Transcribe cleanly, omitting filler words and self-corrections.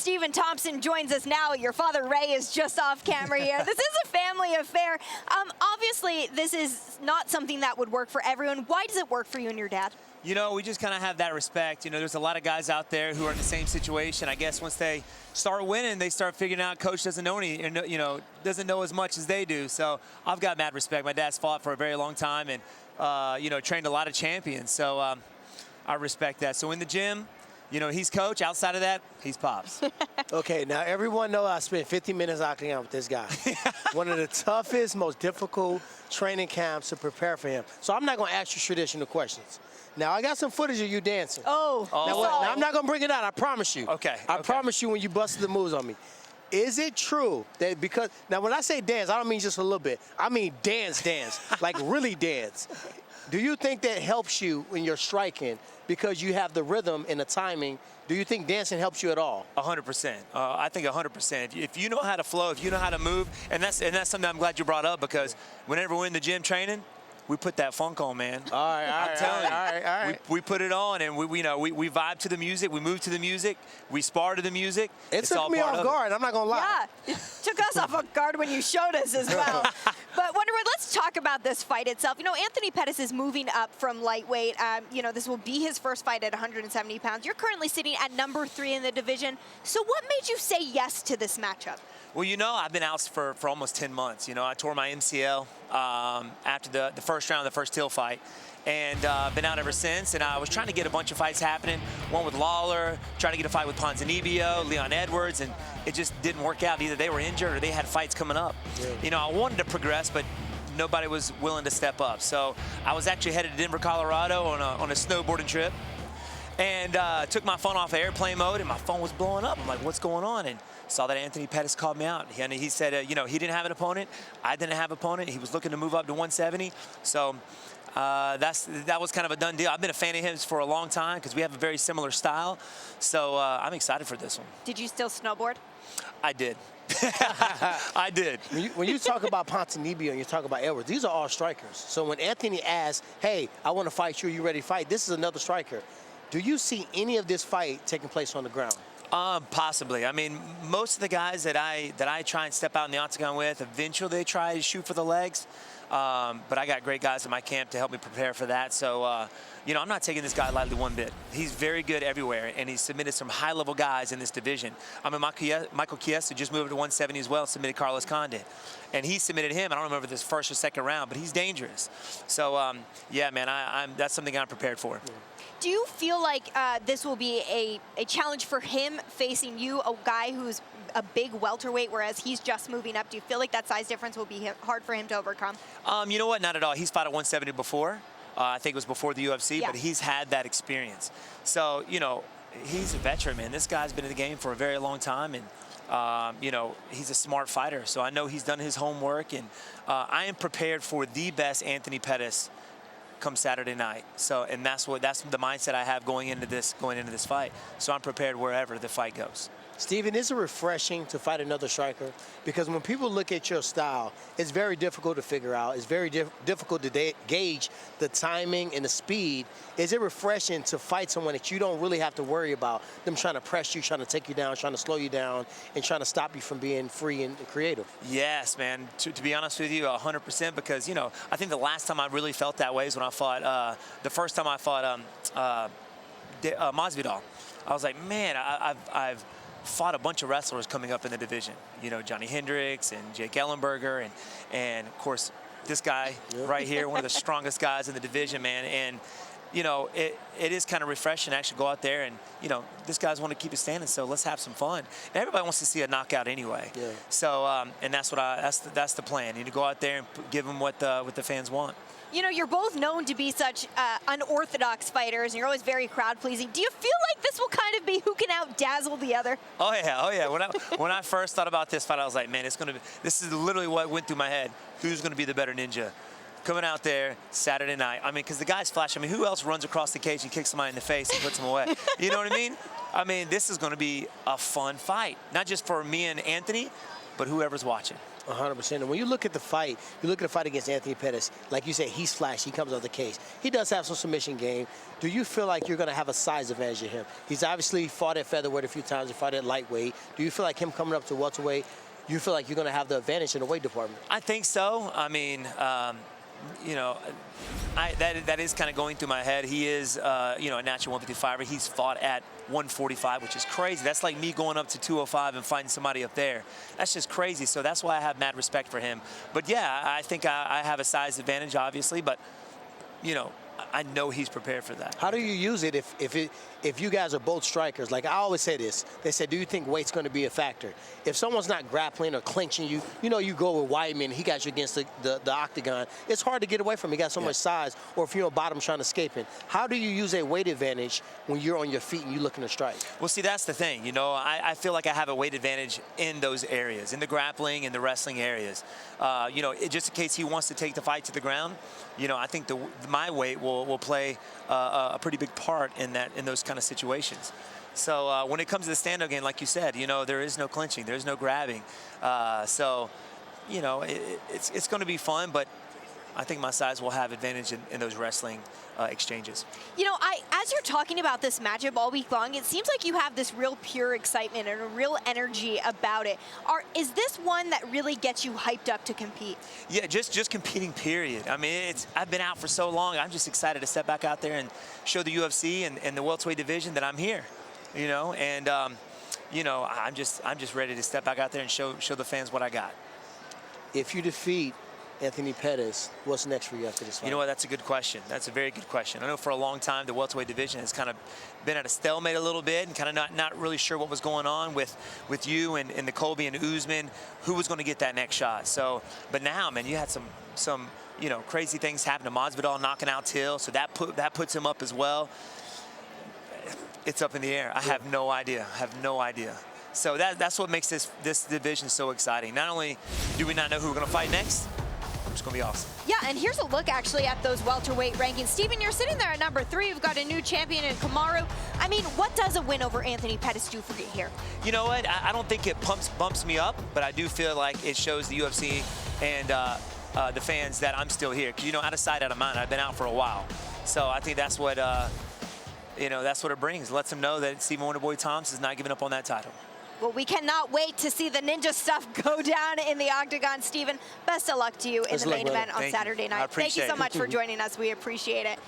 Stephen Thompson joins us now. Your father, Ray, is just off camera here. This is a family affair. Obviously, this is not something that would work for everyone. Why does it work for you and your dad? You know, we just kind of have that respect. You know, there's a lot of guys out there who are in the same situation. I guess once they start winning, they start figuring out coach doesn't know doesn't know as much as they do. So I've got mad respect. My dad's fought for a very long time and, you know, trained a lot of champions. So I respect that. So in the gym, you know, he's coach. Outside of that, he's Pops. Okay, now everyone knows I spent 50 minutes octagon with this guy. One of the toughest, most difficult training camps to prepare for him. So I'm not going to ask you traditional questions. Now, I got some footage of you dancing. Oh. Now, I'm not going to bring it out, I promise you. Okay. I promise you when you busted the moves on me. Is it true that because, now when I say dance, I don't mean just a little bit. I mean dance, like really dance. Do you think that helps you when you're striking because you have the rhythm and the timing? Do you think dancing helps you at all? 100%. I think 100%. If you know how to flow, if you know how to move, and that's something I'm glad you brought up because whenever we're in the gym training, we put that funk on, man. All right. We put it on, and we vibe to the music. We move to the music. We spar to the music. It took me off guard. I'm not gonna lie. Yeah, it took us off guard when you showed us as well. But Wonderboy, let's talk about this fight itself. You know, Anthony Pettis is moving up from lightweight. You know, this will be his first fight at 170 pounds. You're currently sitting at number 3 in the division. So what made you say yes to this matchup? Well, you know, I've been out for almost 10 months. You know, I tore my MCL after the first round of the first Till fight. And been out ever since. And I was trying to get a bunch of fights happening. One with Lawler, trying to get a fight with Ponzinibbio, Leon Edwards, and it just didn't work out. Either they were injured or they had fights coming up. Yeah. You know, I wanted to progress, but nobody was willing to step up. So I was actually headed to Denver, Colorado on a snowboarding trip. And took my phone off airplane mode, and my phone was blowing up. I'm like, what's going on? And saw that Anthony Pettis called me out. And he said, you know, he didn't have an opponent. I didn't have an opponent. He was looking to move up to 170. So that was kind of a done deal. I've been a fan of his for a long time because we have a very similar style. So I'm excited for this one. Did you still snowboard? I did. I did. When you talk about Ponzinibbio and you talk about Edwards, these are all strikers. So when Anthony asks, hey, I want to fight you, are you ready to fight? This is another striker. Do you see any of this fight taking place on the ground? Possibly. I mean, most of the guys that I try and step out in the octagon with, eventually they try to shoot for the legs. But I got great guys in my camp to help me prepare for that. So, you know, I'm not taking this guy lightly one bit. He's very good everywhere, and he's submitted some high-level guys in this division. I mean, Michael Chiesa just moved to 170 as well, submitted Carlos Condit. And he submitted him. I don't remember this first or second round, but he's dangerous. So, yeah, man, that's something I'm prepared for. Yeah. Do you feel like this will be a challenge for him facing you, a guy who's a big welterweight, whereas he's just moving up? Do you feel like that size difference will be hard for him to overcome? You know what? Not at all. He's fought at 170 before. I think it was before the UFC, yeah. But he's had that experience. So, you know, he's a veteran, man. This guy's been in the game for a very long time, and, you know, he's a smart fighter. So I know he's done his homework, and I am prepared for the best Anthony Pettis come Saturday night. So, and that's the mindset I have going into this fight. So I'm prepared wherever the fight goes. Stephen, is it refreshing to fight another striker? Because when people look at your style, it's very difficult to figure out. It's very difficult to gauge the timing and the speed. Is it refreshing to fight someone that you don't really have to worry about them trying to press you, trying to take you down, trying to slow you down, and trying to stop you from being free and creative? Yes, man. To be honest with you, 100%, because, you know, I think the last time I really felt that way is when I fought, the first time I fought Masvidal. I was like, man, I've fought a bunch of wrestlers coming up in the division. You know, Johnny Hendricks and Jake Ellenberger, and of course, this guy right here, one of the strongest guys in the division, man. And, you know, it is kind of refreshing to actually go out there and, you know, this guy's want to keep it standing, so let's have some fun. And everybody wants to see a knockout anyway. Yeah. So, and that's that's the plan. You need to go out there and give them what the fans want. You know, you're both known to be such unorthodox fighters, and you're always very crowd-pleasing. Do you feel like this will kind of be who can out-dazzle the other? Oh yeah. When I first thought about this fight, I was like, man, this is literally what went through my head. Who's going to be the better ninja? Coming out there Saturday night. I mean, because the guy's flash. I mean, who else runs across the cage and kicks somebody in the face and puts them away? You know what I mean? I mean, this is going to be a fun fight. Not just for me and Anthony, but whoever's watching. 100%. And when you look at the fight, you look at the fight against Anthony Pettis, like you said, he's flashy. He comes off the case. He does have some submission game. Do you feel like you're going to have a size advantage of him? He's obviously fought at featherweight a few times. He fought at lightweight. Do you feel like him coming up to welterweight, you feel like you're going to have the advantage in the weight department? I think so. I mean, you know, that is kind of going through my head. He is, you know, a natural 155er. He's fought at 145, which is crazy. That's like me going up to 205 and fighting somebody up there. That's just crazy. So that's why I have mad respect for him. But yeah, I think I have a size advantage, obviously. But, you know, I know he's prepared for that. How do you use it if you guys are both strikers? Like I always say this, they say, do you think weight's going to be a factor? If someone's not grappling or clinching you, you know, you go with Weidman, he got you against the octagon. It's hard to get away from him. He got so much size. Or if you're on bottom trying to escape him. How do you use a weight advantage when you're on your feet and you're looking to strike? Well, see, that's the thing. You know, I feel like I have a weight advantage in those areas, in the grappling and the wrestling areas. You know, just in case he wants to take the fight to the ground, you know, I think my weight will play a pretty big part in those kind of situations. So when it comes to the stand-up game, like you said, you know, there is no clinching, there's no grabbing. So, you know, it's going to be fun, but I think my size will have advantage in those wrestling exchanges. You know, as you're talking about this matchup all week long, it seems like you have this real pure excitement and a real energy about it. Is this one that really gets you hyped up to compete? Yeah, just competing, period. I mean, I've been out for so long. I'm just excited to step back out there and show the UFC and the welterweight division that I'm here. You know, and you know, I'm just ready to step back out there and show the fans what I got. If you defeat Anthony Pettis, what's next for you after this fight? You know what? That's a good question. That's a very good question. I know for a long time the welterweight division has kind of been at a stalemate a little bit and kind of not really sure what was going on with you and the Colby and Usman, who was going to get that next shot. So, but now, man, you had some you know, crazy things happen to Masvidal knocking out Till, so that puts him up as well. It's up in the air. I have no idea. I have no idea. So that's what makes this division so exciting. Not only do we not know who we're going to fight next, it's going to be awesome. Yeah, and here's a look actually at those welterweight rankings. Stephen, you're sitting there at number 3. You've got a new champion in Kamaru. I mean, what does a win over Anthony Pettis do for you here? You know what? I don't think it bumps me up, but I do feel like it shows the UFC and the fans that I'm still here. Because, you know, out of sight, out of mind. I've been out for a while. So I think that's what, you know, that's what it brings. It lets them know that Stephen Wonderboy Thompson is not giving up on that title. Well, we cannot wait to see the ninja stuff go down in the octagon. Stephen, best of luck to you in the main event on Saturday night. Thank you so much for joining us. We appreciate it.